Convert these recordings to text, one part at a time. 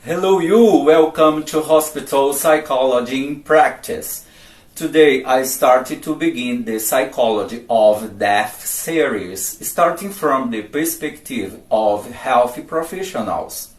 Hello you, welcome to Hospital Psychology in Practice. Today I started to begin the Psychology of Death series, starting from the perspective of healthy professionals.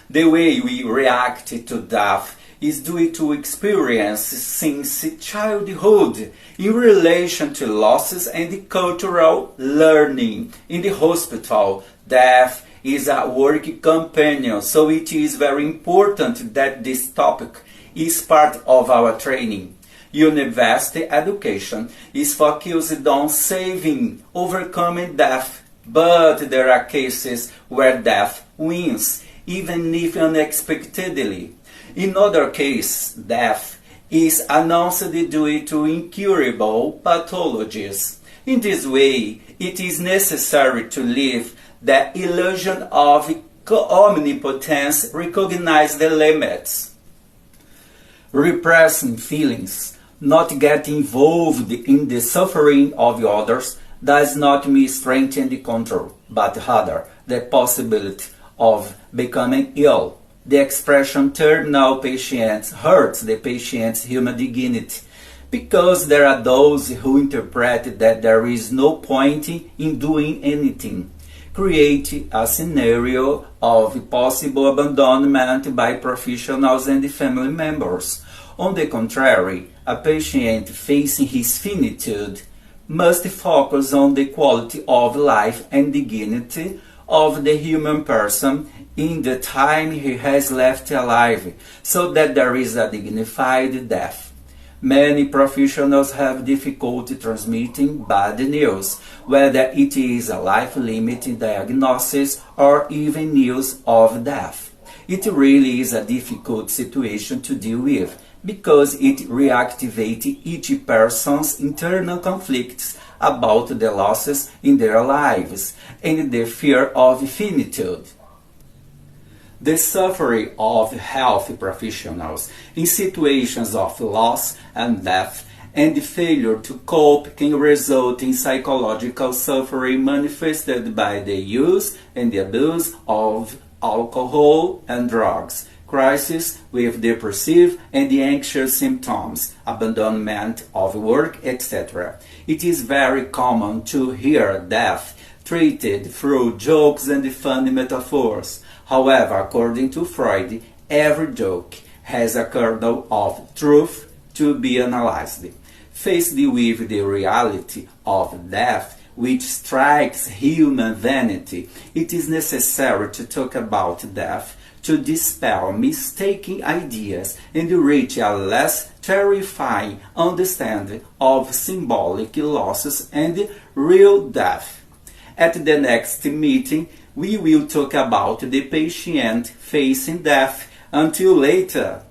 The way we react to death is due to experience since childhood in relation to losses and cultural learning. In the hospital, death is a work companion, so it is very important that this topic is part of our training. University education is focused on saving, overcoming death, but there are cases where death wins, even if unexpectedly. In other cases, death is announced due to incurable pathologies. In this way, it is necessary to live the illusion of omnipotence, recognize the limits. Repressing feelings, not getting involved in the suffering of others, does not mean strength and control, but rather the possibility of becoming ill. The expression terminal patients hurts the patient's human dignity, because there are those who interpret that there is no point in doing anything. Create a scenario of possible abandonment by professionals and family members. On the contrary, a patient facing his finitude must focus on the quality of life and dignity of the human person in the time he has left alive, so that there is a dignified death. Many professionals have difficulty transmitting bad news, whether it is a life-limiting diagnosis or even news of death. It really is a difficult situation to deal with, because it reactivates each person's internal conflicts about the losses in their lives and the fear of finitude. The suffering of health professionals in situations of loss and death and failure to cope can result in psychological suffering manifested by the use and the abuse of alcohol and drugs, crisis with depressive and anxious symptoms, abandonment of work, etc. It is very common to hear death treated through jokes and funny metaphors. However, according to Freud, every joke has a kernel of truth to be analyzed. Faced with the reality of death, which strikes human vanity, it is necessary to talk about death, to dispel mistaken ideas and reach a less terrifying understanding of symbolic losses and real death. At the next meeting, we will talk about the patient facing death. Until later.